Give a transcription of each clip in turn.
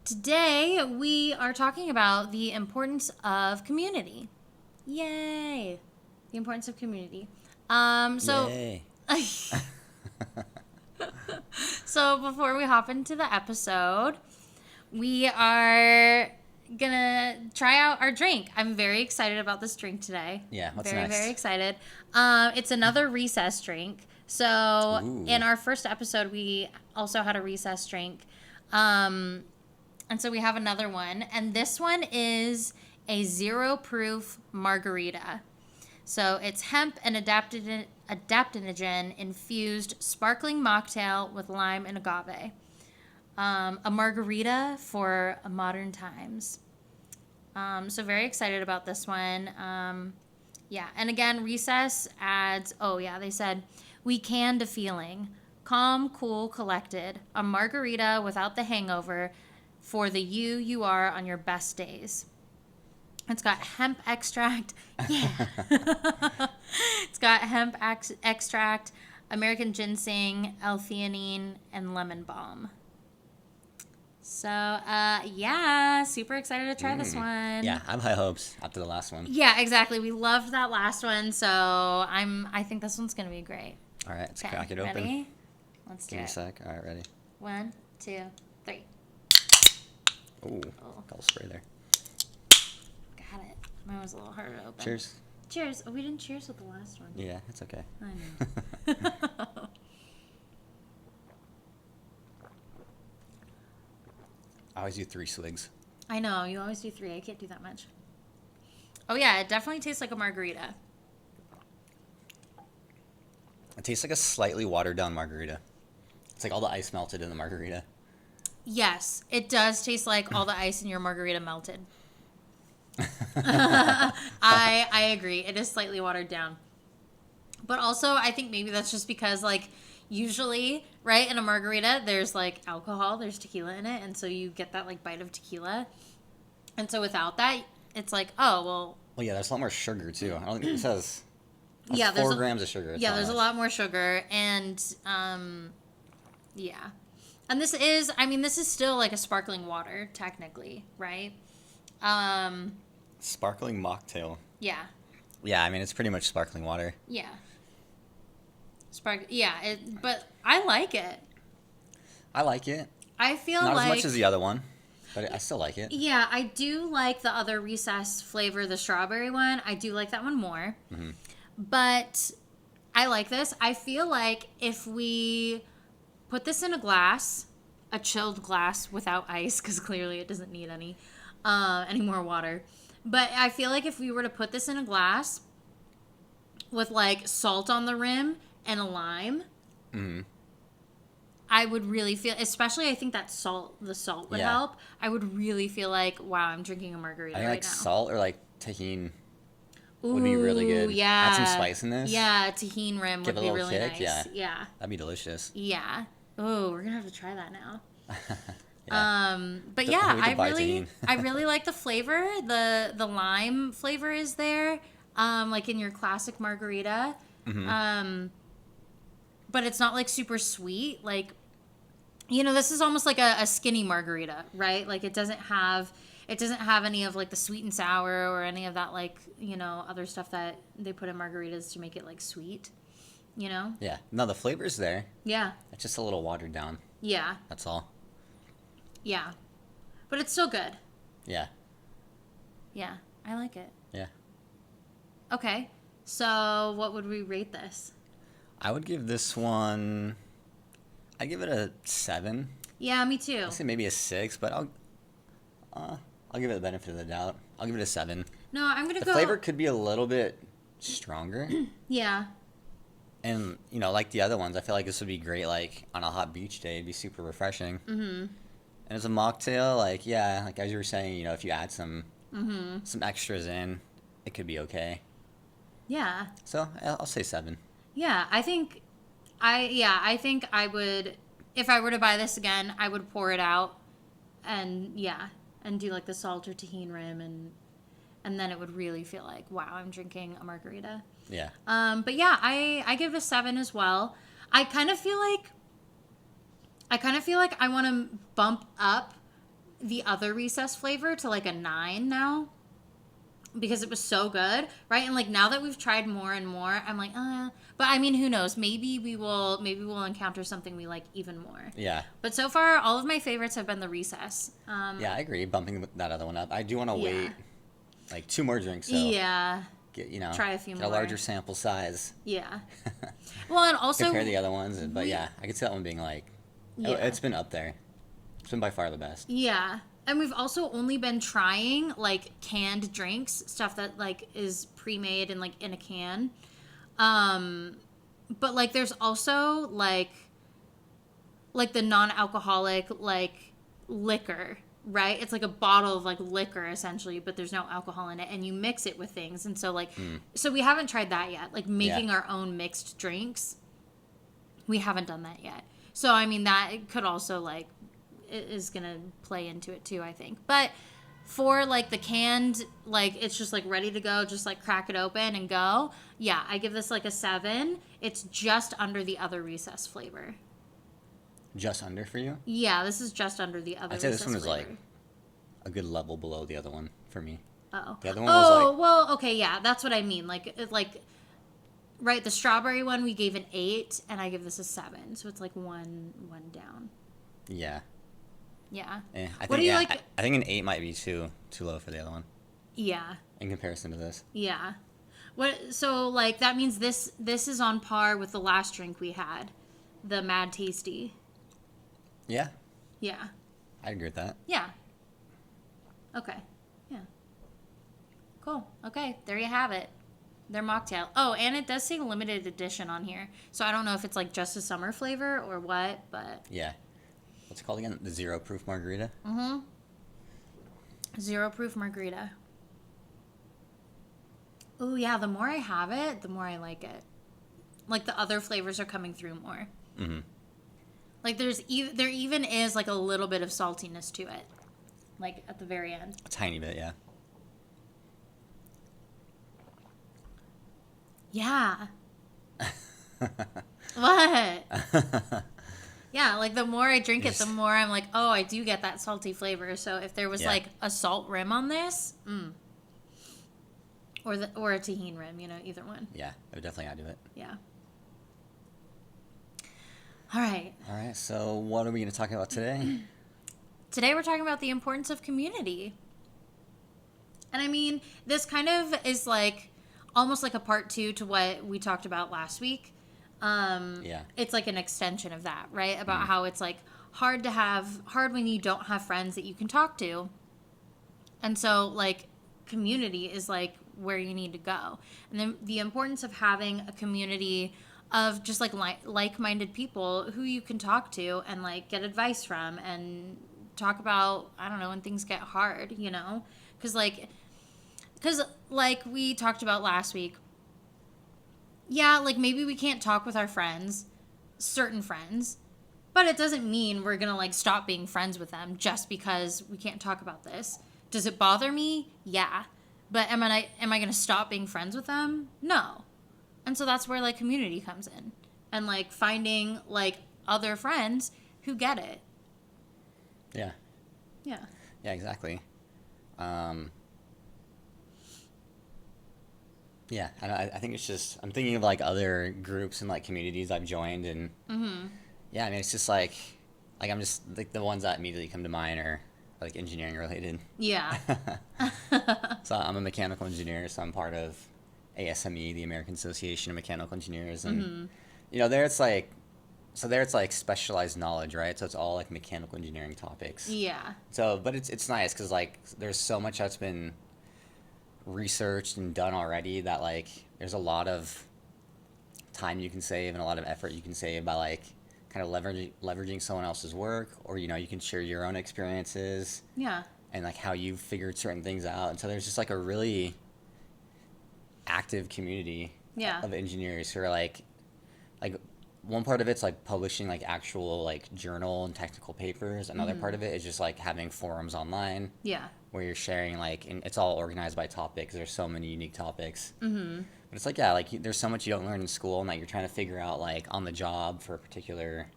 Today, we are talking about the importance of community. Yay! The importance of community. Yay. So before we hop into the episode, we are gonna try out our drink. I'm very excited about this drink today. Yeah, what's very, next? Very excited. It's another recess drink. So Ooh. in our first episode, we also had a recess drink. And so we have another one. And this one is a 0-proof margarita. So it's hemp and adaptogen infused sparkling mocktail with lime and agave. A margarita for modern times. So very excited about this one. Yeah, and again, recess adds, they said, we canned a feeling. Calm, cool, collected. A margarita without the hangover for the you are on your best days. It's got hemp extract. Yeah. It's got hemp extract, American ginseng, L-theanine, and lemon balm. So, super excited to try this one. Yeah, I have high hopes after the last one. Yeah, exactly. We loved that last one, so I think this one's going to be great. All right, let's crack it open. Ready? Let's do Give me it. a sec. All right, ready. 1, 2, 3. Ooh, couple spray there. Got it. Mine was a little harder to open. Cheers. Cheers. Oh, we didn't cheers with the last one. Yeah, it's okay. I know. I always do 3 swigs. I know. You always do 3. I can't do that much. Oh, yeah. It definitely tastes like a margarita. It tastes like a slightly watered down margarita. It's like all the ice melted in the margarita. Yes. It does taste like all the ice in your margarita melted. I agree. It is slightly watered down. But also, I think maybe that's just because, like, usually, right, in a margarita, there's, like, alcohol, there's tequila in it, and so you get that, like, bite of tequila. And so without that, it's like, oh, well... Well, yeah, there's a lot more sugar, too. I don't think it says... Yeah, there's 4 grams of sugar. It's there's much. a lot more sugar, and, yeah. And this is still, like, a sparkling water, technically, right? Sparkling mocktail. Yeah. Yeah, I mean, it's pretty much sparkling water. Yeah. But I like it. I like it. I feel Not like... as much as the other one, but I still like it. Yeah, I do like the other recess flavor, the strawberry one. I do like that one more. Mm-hmm. But I like this. I feel like if we put this in a glass, a chilled glass without ice, because clearly it doesn't need any more water. But I feel like if we were to put this in a glass with, like, salt on the rim and a lime, I would really feel, especially I think that the salt would help. I would really feel like, wow, I'm drinking a margarita right now. Salt or, like, tahini would be really good. Yeah. Add some spice in this. Yeah, tahini rim would be really kick. nice. Yeah. That'd be delicious. Yeah. Oh, we're gonna have to try that now. But We yeah, could buy tahini. I really like the flavor. The lime flavor is there, like in your classic margarita. Mm-hmm. But it's not like super sweet. Like, this is almost like a skinny margarita, right? Like it doesn't have any of like the sweet and sour or any of that, like, other stuff that they put in margaritas to make it like sweet, Yeah. No, the flavor's there. Yeah. It's just a little watered down. Yeah. That's all. Yeah. But it's still good. Yeah. Yeah. I like it. Yeah. Okay. So what would we rate this? I would give this one... I'd give it a 7. Yeah, me too. I'd say maybe a 6, but I'll give it the benefit of the doubt. I'll give it a 7. No, I'm going to The go... flavor could be a little bit stronger. Yeah. And, like the other ones, I feel like this would be great, like, on a hot beach day. It'd be super refreshing. Mm-hmm. And as a mocktail, like, yeah, like as you were saying, if you add some extras in, it could be okay. Yeah. So, I'll say 7. Yeah, I think I would, if I were to buy this again, I would pour it out and do like the salt or tahini rim and then it would really feel like, wow, I'm drinking a margarita. Yeah. But yeah, I give it a 7 as well. I kind of feel like I want to bump up the other recess flavor to like a 9 now because it was so good, right? And like now that we've tried more and more, I'm like, but I mean, who knows? Maybe we'll encounter something we like even more. Yeah. But so far, all of my favorites have been the recess. Yeah, I agree. Bumping that other one up. I do want to Yeah. wait like 2 more drinks. So Yeah. get Try a few get more. a larger sample size. Yeah. Well, and also Compare the other ones, but yeah, I could see that one being like, Yeah. it's been up there. It's been by far the best. Yeah. And we've also only been trying like canned drinks, stuff that like is pre-made and like in a can. But like there's also like the non-alcoholic like liquor, right? It's like a bottle of like liquor essentially, but there's no alcohol in it and you mix it with things. And so like so we haven't tried that yet. Like making our own mixed drinks. We haven't done that yet. So I mean that could also like is gonna play into it too, I think. But for like the canned, like it's just like ready to go, just like crack it open and go. Yeah, I give this like a 7. It's just under the other recess flavor. Just under for you? Yeah, this is just under the other. I'd say this recess one is flavor. like a good level below the other one for me. Oh. The other one was like, well, okay, yeah, that's what I mean. Like right, the strawberry one we gave an 8, and I give this a 7, so it's like one down. yeah. Yeah. I What think do you yeah, like? I think an 8 might be too low for the other one Yeah. in comparison to this. Yeah. So like that means this is on par with the last drink we had, the Mad Tasty. Yeah, Yeah. I agree with that. Yeah. Okay. Yeah. Cool. Okay, there you have it. Their mocktail. Oh, and it does say limited edition on here. So I don't know if it's like just a summer flavor or what, but Yeah. What's it called again? The 0 proof margarita? 0 proof margarita. Oh yeah, the more I have it, the more I like it. Like the other flavors are coming through more. Mm-hmm. Like there even is like a little bit of saltiness to it, like at the very end. A tiny bit, yeah. Yeah. What? Yeah, like the more I drink it, the more I'm like, oh, I do get that salty flavor. So if there was like a salt rim on this, or a tahini rim, either one. Yeah, I would definitely add to it. Yeah. All right. All right, so what are we going to talk about today? Today we're talking about the importance of community. And I mean, this kind of is like almost like a part 2 to what we talked about last week. Yeah. It's like an extension of that, right? About how it's like hard when you don't have friends that you can talk to. And so like community is like where you need to go. And then the importance of having a community of just like-minded people who you can talk to and like get advice from and talk about, I don't know, when things get hard, because like we talked about last week, yeah, like maybe we can't talk with our friends, certain friends, but it doesn't mean we're gonna like stop being friends with them just because we can't talk about this. Does it bother me? Yeah. But am I gonna stop being friends with them? No. And so that's where like community comes in, and like finding like other friends who get it. Yeah. Yeah. Yeah, exactly. Yeah, I think it's just, I'm thinking of like other groups and like communities I've joined, and yeah, I mean, it's just like I'm just like the ones that immediately come to mind are like engineering related. Yeah. So I'm a mechanical engineer, so I'm part of ASME, the American Association of Mechanical Engineers, and there it's like specialized knowledge, right? So it's all like mechanical engineering topics. Yeah. So, but it's nice because like there's so much that's been researched and done already that like there's a lot of time you can save and a lot of effort you can save by like kind of leveraging someone else's work, or you can share your own experiences. Yeah. And like how you figured certain things out, and so there's just like a really active community of engineers who are like one part of it's like publishing like actual like journal and technical papers. Another part of it is just like having forums online. Yeah. Where you're sharing like, and it's all organized by topic because there's so many unique topics. But it's like, yeah, like there's so much you don't learn in school, and like you're trying to figure out like on the job for a particular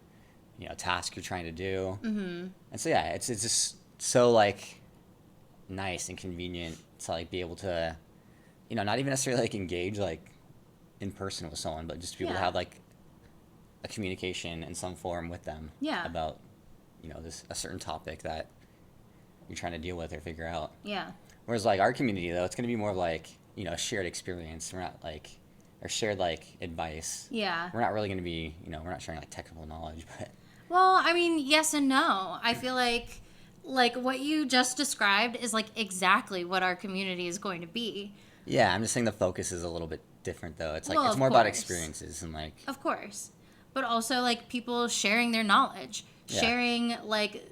task you're trying to do. And so yeah, it's just so like nice and convenient to like be able to, not even necessarily like engage like in person with someone, but just to be able to Yeah. have like a communication in some form with them Yeah. about, this a certain topic that you're trying to deal with or figure out. Yeah. Whereas like our community though, it's gonna be more of like, shared experience. We're not like, or shared like advice. Yeah. We're not really gonna be, we're not sharing like technical knowledge, but Well, I mean, yes and no. I feel like what you just described is like exactly what our community is going to be. yeah, I'm just saying the focus is a little bit different though. It's like Well, it's of more about course. experiences and like Of course. But also like people sharing their knowledge, Yeah. sharing like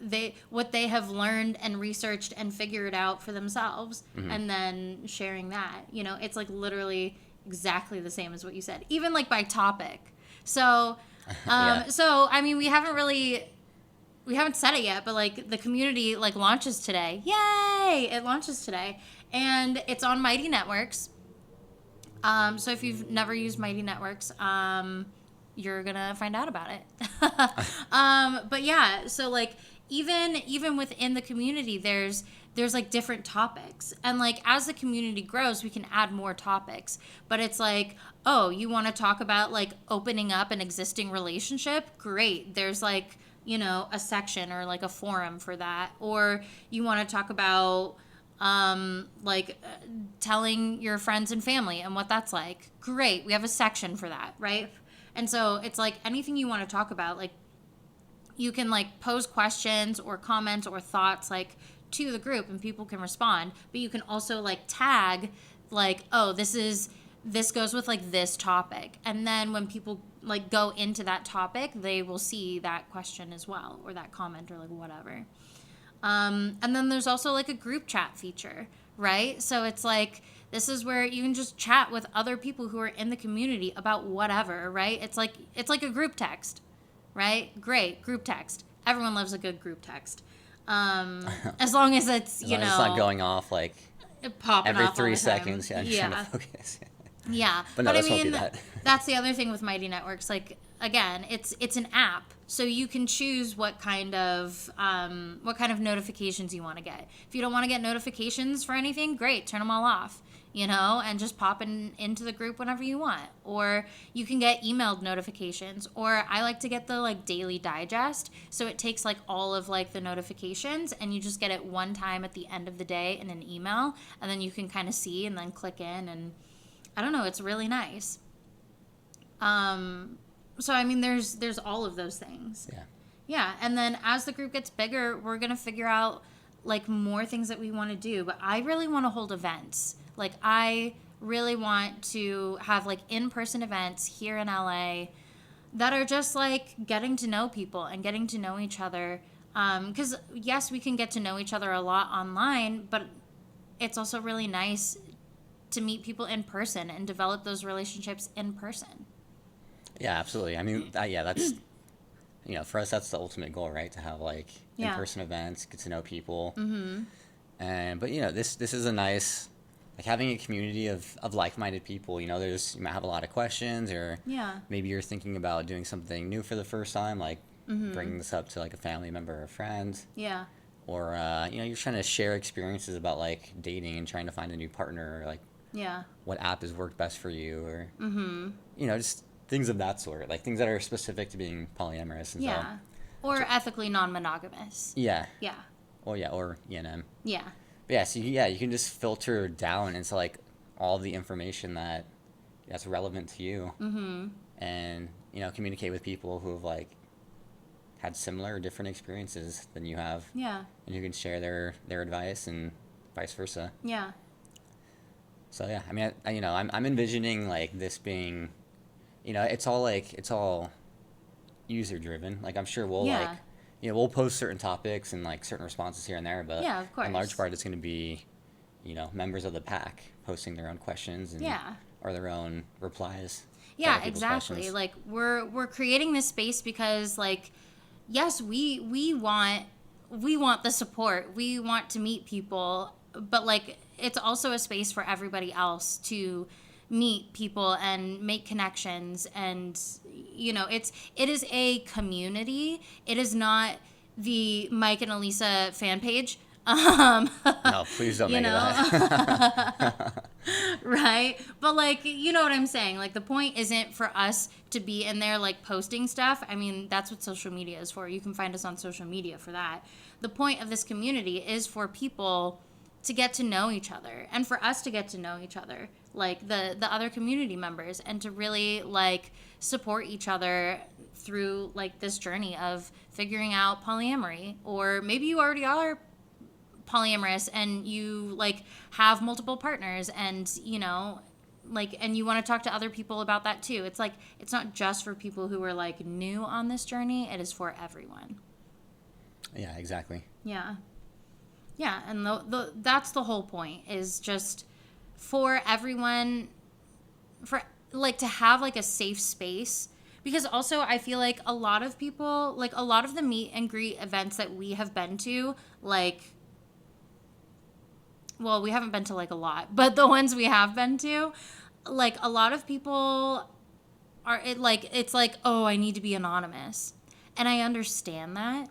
what they have learned and researched and figured out for themselves and then sharing that. It's like literally exactly the same as what you said. Even like by topic. So Yeah. so I mean we haven't said it yet, but like the community like launches today. Yay! It launches today. And it's on Mighty Networks. So if you've never used Mighty Networks, you're gonna find out about it. But yeah, so like even within the community, there's like different topics, and like as the community grows, we can add more topics. But it's like, oh, you want to talk about like opening up an existing relationship? Great. There's like a section or like a forum for that. Or you want to talk about telling your friends and family and what that's like. Great. We have a section for that, right? And so it's like anything you want to talk about, like you can like pose questions or comments or thoughts like to the group and people can respond, but you can also like tag like, oh, this goes with like this topic. And then when people like go into that topic, they will see that question as well or that comment or like whatever. And then there's also like a group chat feature, right? So it's like this is where you can just chat with other people who are in the community about whatever, right? It's like a group text, right? Great, group text. Everyone loves a good group text. As long as it's, as long as it's not going off like popping every off all 3 the time. seconds. Yeah, I'm trying to focus. Yeah. But no, I this won't mean, be that. that's the other thing with Mighty Networks. Like, again, it's an app, so you can choose what kind of notifications you want to get. If you don't want to get notifications for anything, great, turn them all off, and just pop into the group whenever you want. Or you can get emailed notifications. Or I like to get the like daily digest, so it takes like all of like the notifications, and you just get it one time at the end of the day in an email, and then you can kind of see and then click in and. I don't know, it's really nice. So I mean there's all of those things. Yeah. Yeah, and then as the group gets bigger, we're going to figure out like more things that we want to do, but I really want to hold events. Like I really want to have like in-person events here in LA that are just like getting to know people and getting to know each other. Cuz yes, we can get to know each other a lot online, but it's also really nice to meet people in person and develop those relationships in person. Yeah, absolutely. I mean, that's for us that's the ultimate goal, right? To have like in-person events, get to know people. Mm-hmm. And but this is a nice like having a community of like-minded people. You might have a lot of questions, or maybe you're thinking about doing something new for the first time, like bringing this up to like a family member or a friend. Yeah. Or you're trying to share experiences about like dating and trying to find a new partner, or like what app has worked best for you, or just things of that sort, like things that are specific to being polyamorous and so. Or ethically non-monogamous. Yeah. Or E&M. Yeah. But yeah, so you can just filter down into like all the information that's relevant to you, and communicate with people who have like had similar or different experiences than you have. Yeah. And you can share their advice and vice versa. Yeah. So yeah, I mean, I'm envisioning like this being, it's all user driven. Like I'm sure we'll we'll post certain topics and like certain responses here and there, but of course. in large part it's going to be, members of the pack posting their own questions and or their own replies. Yeah, exactly. Like we're creating this space because like yes, we want the support. We want to meet people, but like it's also a space for everybody else to meet people and make connections, and it is a community. It is not the Mike and Elisa fan page. No, please don't You make know? that. Right? But like, you know what I'm saying? Like, the point isn't for us to be in there like posting stuff. I mean, that's what social media is for. You can find us on social media for that. The point of this community is for people to get to know each other and for us to get to know each other, like the other community members, and to really like support each other through like this journey of figuring out polyamory. Or maybe you already are polyamorous and you like have multiple partners, and you know, like, and you want to talk to other people about that too. It's like, it's not just for people who are like new on this journey, it is for everyone. Yeah, exactly. Yeah. Yeah, and that's the whole point, is just for everyone, for like to have like a safe space. Because also I feel like a lot of people, like a lot of the meet and greet events that we have been to, like, well, we haven't been to like a lot, but the ones we have been to, like a lot of people are, it's like, oh, I need to be anonymous. And I understand that.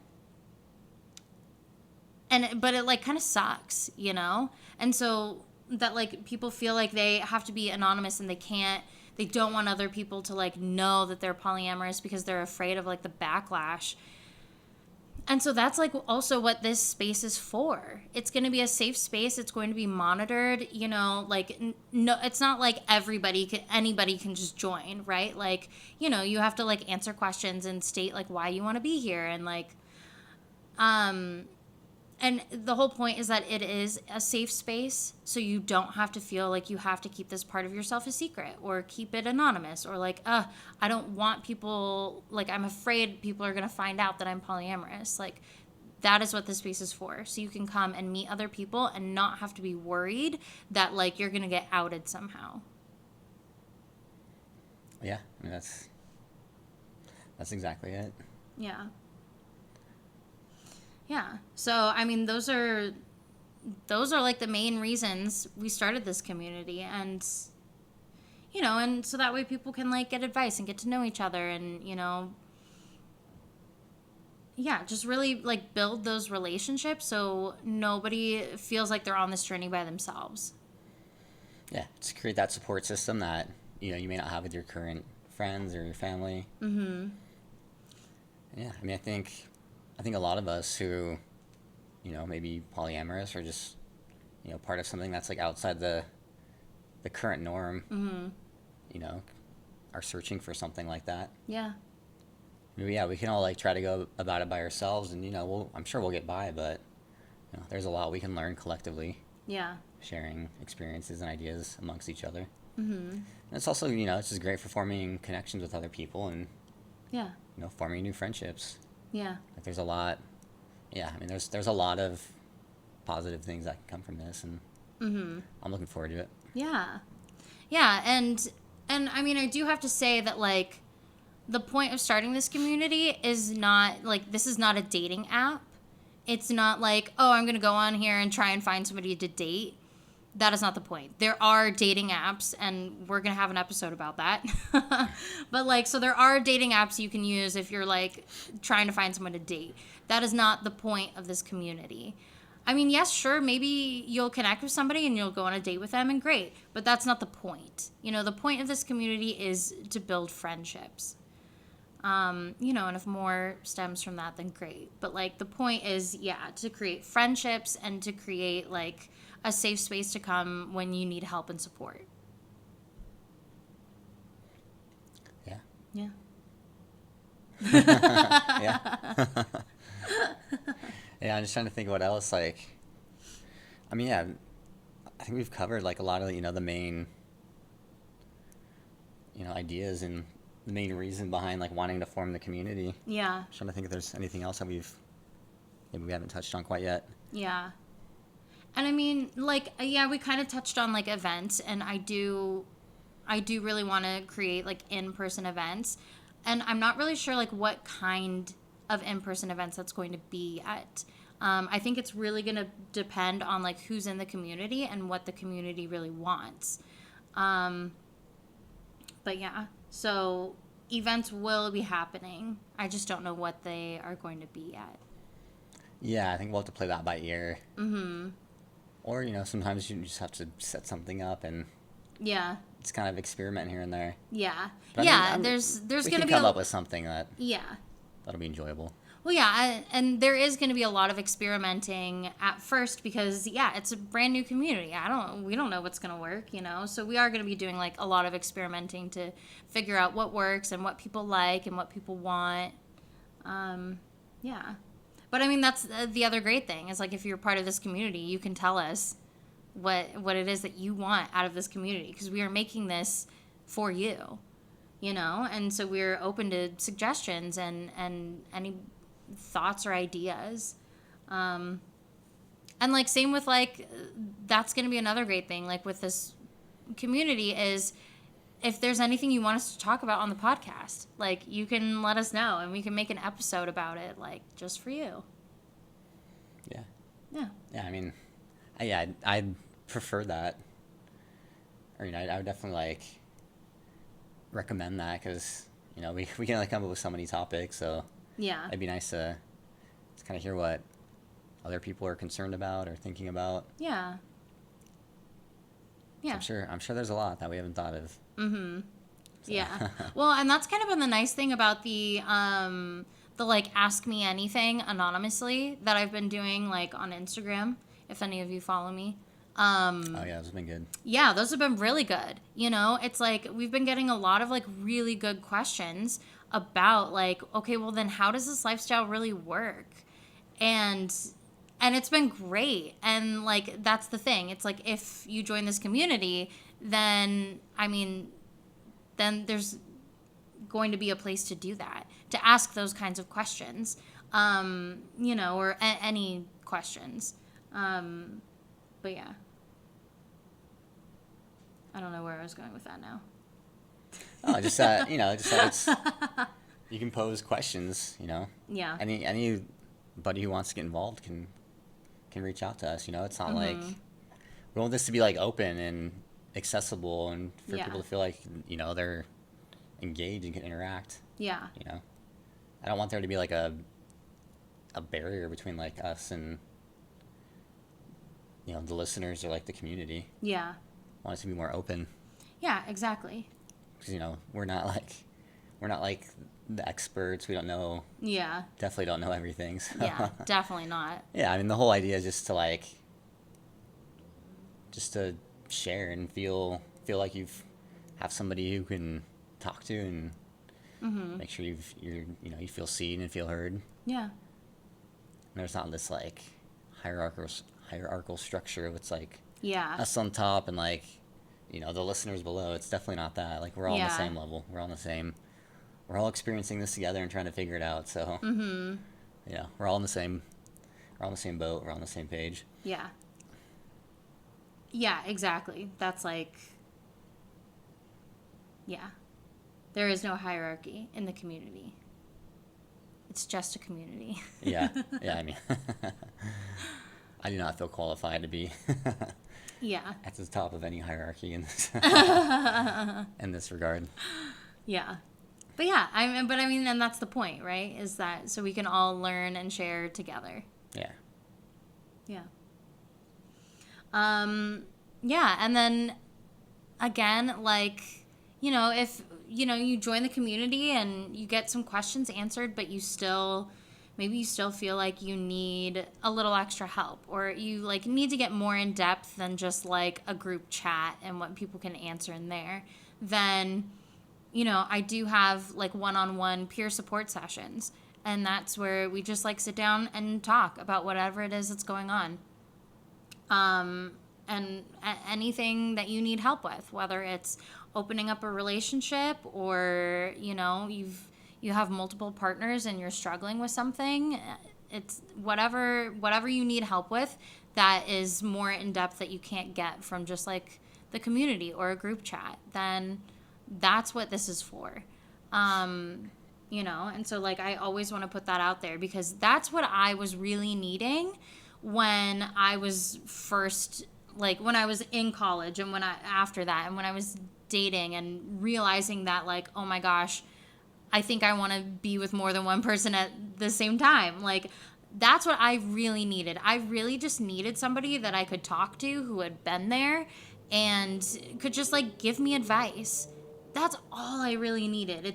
But it like kind of sucks, you know? And so that like people feel like they have to be anonymous, and they don't want other people to like know that they're polyamorous because they're afraid of like the backlash. And so that's like also what this space is for. It's going to be a safe space. It's going to be monitored, you know, like no, it's not like anybody can just join, right? Like, you know, you have to like answer questions and state like why you want to be here, and like, and the whole point is that it is a safe space, so you don't have to feel like you have to keep this part of yourself a secret or keep it anonymous, or like, I don't want people, like, I'm afraid people are going to find out that I'm polyamorous. Like, that is what this space is for. So you can come and meet other people and not have to be worried that, like, you're going to get outed somehow. Yeah, I mean, that's exactly it. Yeah. Yeah. So, I mean, those are like the main reasons we started this community, and you know, and so that way people can like get advice and get to know each other, and you know, yeah, just really like build those relationships so nobody feels like they're on this journey by themselves. Yeah, to create that support system that, you know, you may not have with your current friends or your family. Mm-hmm. Yeah, I mean, I think a lot of us who, you know, maybe polyamorous or just, you know, part of something that's like outside the current norm, you know, are searching for something like that. Yeah. Maybe, yeah, we can all like try to go about it by ourselves, and you know, I'm sure we'll get by, but you know, there's a lot we can learn collectively. Yeah. Sharing experiences and ideas amongst each other. Mm-hmm. And it's also, you know, it's just great for forming connections with other people, and Yeah. you know, forming new friendships. Yeah. Like there's a lot. Yeah, I mean, there's a lot of positive things that can come from this, and I'm looking forward to it. Yeah. Yeah, and I mean, I do have to say that like the point of starting this community is not like, this is not a dating app. It's not like, oh, I'm going to go on here and try and find somebody to date. That is not the point. There are dating apps, and we're going to have an episode about that. But like, so there are dating apps you can use if you're like trying to find someone to date. That is not the point of this community. I mean, yes, sure, maybe you'll connect with somebody and you'll go on a date with them, and great, but that's not the point. You know, the point of this community is to build friendships. You know, and if more stems from that, then great. But like, the point is, yeah, to create friendships and to create like a safe space to come when you need help and support. Yeah. Yeah. Yeah. Yeah, I'm just trying to think what else, like, I mean, yeah, I think we've covered like a lot of, you know, the main, you know, ideas and the main reason behind like wanting to form the community. Yeah. I'm trying to think if there's anything else that maybe we haven't touched on quite yet. Yeah. And I mean, like, yeah, we kind of touched on like events, and I do really want to create like in-person events, and I'm not really sure like what kind of in-person events that's going to be at. I think it's really going to depend on like who's in the community and what the community really wants. But yeah, so events will be happening. I just don't know what they are going to be at. Yeah, I think we'll have to play that by ear. Mm-hmm. Or, you know, sometimes you just have to set something up and Yeah. it's kind of experiment here and there. Yeah. But Yeah. I mean, there's we going to can be come up with something yeah. that'll be enjoyable. Well, yeah, and there is going to be a lot of experimenting at first because it's a brand new community. We don't know what's going to work, you know. So we are going to be doing like a lot of experimenting to figure out what works and what people like and what people want. Yeah. But I mean, that's the other great thing is like if you're part of this community, you can tell us what it is that you want out of this community because we are making this for you, you know. And so we're open to suggestions and any thoughts or ideas. And like same with like that's going to be another great thing like with this community is if there's anything you want us to talk about on the podcast, like you can let us know and we can make an episode about it like just for you. Yeah, I mean, I'd prefer that. Or, you know, I would definitely like recommend that because, you know, we can like come up with so many topics, so Yeah. it'd be nice to kind of hear what other people are concerned about or thinking about. Yeah. Yeah. I'm sure there's a lot that we haven't thought of. Mm-hmm. So. Yeah. Well, and that's kind of been the nice thing about the like Ask Me Anything anonymously that I've been doing like on Instagram, if any of you follow me. Oh yeah, those have been good. Yeah, those have been really good. You know, it's like we've been getting a lot of like really good questions about like, okay, well then how does this lifestyle really work? And it's been great. And like that's the thing. It's like if you join this community, then I mean, then there's going to be a place to do that, to ask those kinds of questions, you know, or any questions. But yeah. I don't know where I was going with that now. Oh, just that, you know, just that it's, you can pose questions, you know. Yeah. Anybody who wants to get involved can reach out to us, you know. It's not like, we want this to be like open and accessible and for people to feel like, you know, they're engaged and can interact. Yeah. You know. I don't want there to be like a barrier between like us and, you know, the listeners or like the community. Yeah. I want it to be more open. Yeah, exactly. Because, you know, we're not like the experts. We don't know. Yeah. Definitely don't know everything. So. Yeah, definitely not. Yeah, I mean, the whole idea is just to share and feel like you've have somebody who can talk to and make sure you feel seen and feel heard. Yeah. And there's not this like hierarchical structure. It's like us on top and like, you know, the listeners below. It's definitely not that. Like we're all on the same level. We're all experiencing this together and trying to figure it out. So yeah, we're all in the same boat. We're on the same page. Yeah. Yeah, exactly. That's like, yeah. There is no hierarchy in the community. It's just a community. Yeah, I mean, I do not feel qualified to be at the top of any hierarchy in this in this regard. Yeah. But yeah, I mean, and that's the point, right? Is that so we can all learn and share together. Yeah. Yeah. Yeah, and then again, like, you know, if you know you join the community and you get some questions answered, but you still feel like you need a little extra help, or you like need to get more in depth than just like a group chat and what people can answer in there, then you know, I do have like one-on-one peer support sessions, and that's where we just like sit down and talk about whatever it is that's going on. And anything that you need help with, whether it's opening up a relationship or, you know, you have multiple partners and you're struggling with something, it's whatever you need help with that is more in depth that you can't get from just like the community or a group chat, then that's what this is for. You know, and so like I always want to put that out there because that's what I was really needing when I was first, like when I was in college and after that and when I was dating and realizing that like, oh my gosh, I think I want to be with more than one person at the same time. Like that's what I really needed. I really just needed somebody that I could talk to who had been there and could just like give me advice. That's all I really needed.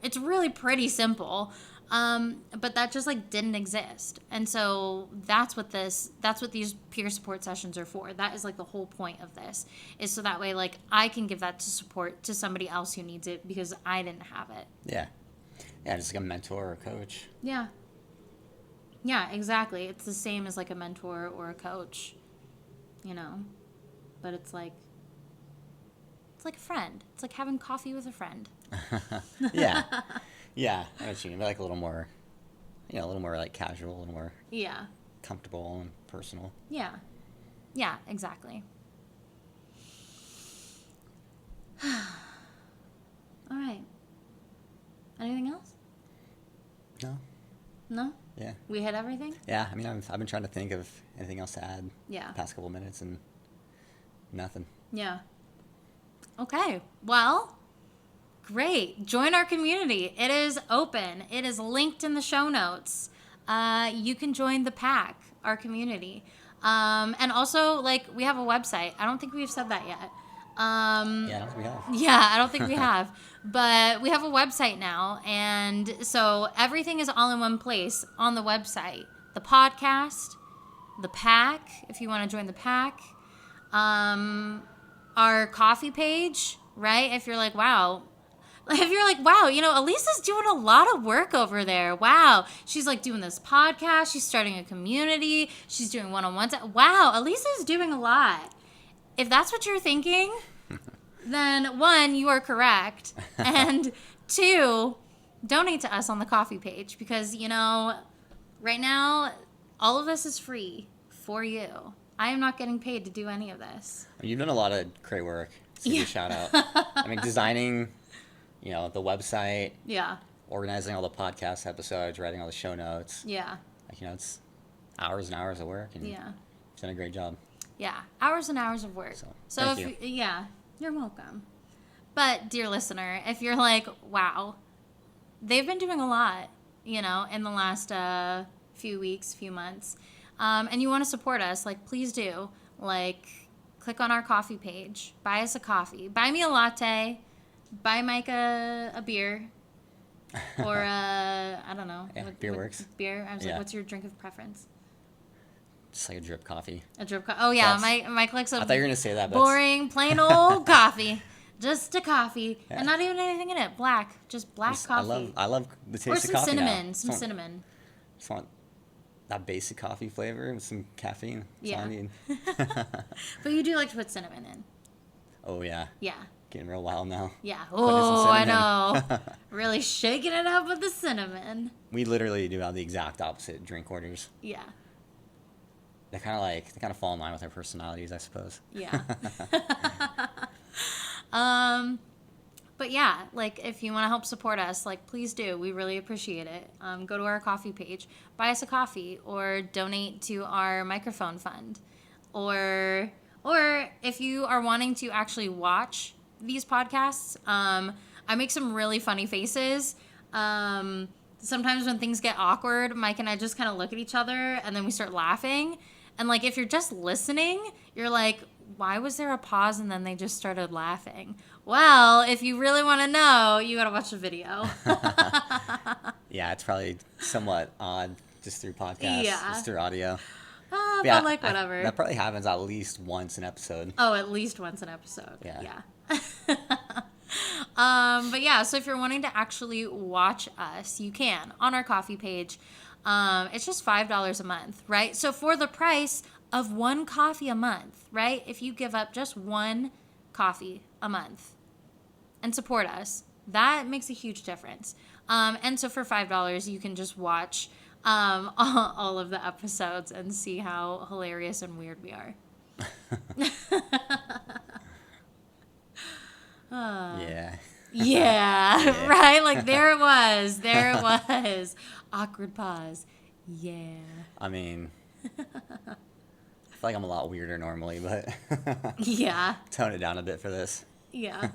It's really pretty simple. But that just like didn't exist. And so that's what these peer support sessions are for. That is like the whole point of this, is so that way like I can give that to support to somebody else who needs it because I didn't have it. Yeah. Yeah, just like a mentor or a coach. Yeah. Yeah, exactly. It's the same as like a mentor or a coach, you know, but it's like a friend. It's like having coffee with a friend. Yeah. Yeah, I know what you mean. But like a little more like casual, a little more Yeah. comfortable and personal. Yeah. Yeah, exactly. All right. Anything else? No. No? Yeah. We hit everything? Yeah, I mean, I've been trying to think of anything else to add. Yeah. The past couple minutes and nothing. Yeah. Okay. Well, great. Join our community. It is open. It is linked in the show notes. You can join the pack, our community. And also, like, we have a website. I don't think we've said that yet. Yeah, we have. Yeah, I don't think we have. But we have a website now. And so everything is all in one place on the website. The podcast, the pack, if you want to join the pack, our coffee page, right? If you're like, wow, you know, Elisa's doing a lot of work over there. Wow. She's like doing this podcast. She's starting a community. She's doing one-on-ones. Wow, Elisa's doing a lot. If that's what you're thinking, then 1, you are correct. And 2, donate to us on the coffee page because, you know, right now, all of this is free for you. I am not getting paid to do any of this. You've done a lot of great work. So Yeah. you shout out. I mean, designing, you know, the website, Yeah. organizing all the podcast episodes, writing all the show notes. Yeah. Like, you know, it's hours and hours of work, and Yeah. you've done a great job. Yeah. Hours and hours of work. So thank you. Yeah, you're welcome. But dear listener, if you're like, wow, they've been doing a lot, you know, in the last few weeks, few months, and you want to support us, like, please do. Like, click on our coffee page, buy us a coffee, buy me a latte, buy Mike a beer, or I don't know. Yeah, beer works. Beer. I was Yeah. like, what's your drink of preference? Just like a drip coffee. A drip coffee. Oh yeah, That's- Mike likes a I thought you were gonna say that, but boring, plain old coffee. Just a coffee, Yeah. and not even anything in it. Black, just black coffee. I love the taste or of some coffee cinnamon, now. some cinnamon. Just want that basic coffee flavor with some caffeine. That's all Yeah. I need. But you do like to put cinnamon in. Oh yeah, Yeah, getting real wild now. yeah. Putting in some Oh, I cinnamon. know. Really shaking it up with the cinnamon. We literally do have the exact opposite drink orders. Yeah, They kind of fall in line with our personalities, I suppose. yeah. But yeah, like if you want to help support us, like please do. We really appreciate it. Go to our coffee page, buy us a coffee, or donate to our microphone fund, or if you are wanting to actually watch these podcasts, I make some really funny faces. Sometimes when things get awkward, Mike and I just kind of look at each other and then we start laughing. And like if you're just listening, you're like, why was there a pause and then they just started laughing? Well, if you really want to know, you got to watch the video. Yeah, it's probably somewhat odd just through podcasts, Yeah. just through audio. But Yeah, like whatever. that probably happens at least once an episode. Oh, at least once an episode. Yeah. But yeah, so if you're wanting to actually watch us, you can on our coffee page. It's just $5 a month, right? So for the price of one coffee a month, right? If you give up just one coffee a month and support us, that makes a huge difference. And so for $5, you can just watch all of the episodes and see how hilarious and weird we are. Yeah. Yeah, right? Like there it was. There it was. Awkward pause. Yeah. I mean, I feel like I'm a lot weirder normally, but Yeah. tone it down a bit for this. Yeah.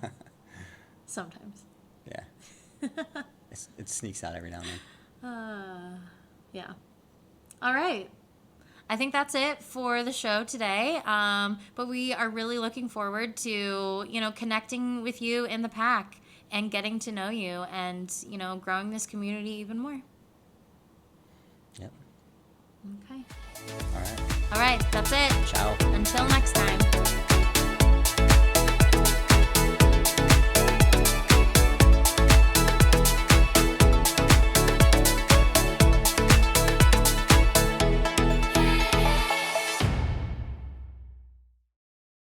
Sometimes. Yeah. It sneaks out every now and then. Yeah. All right. I think that's it for the show today. But we are really looking forward to, connecting with you in the pack and getting to know you and, growing this community even more. Yep. Okay. All right. All right. That's it. Ciao. Until next time.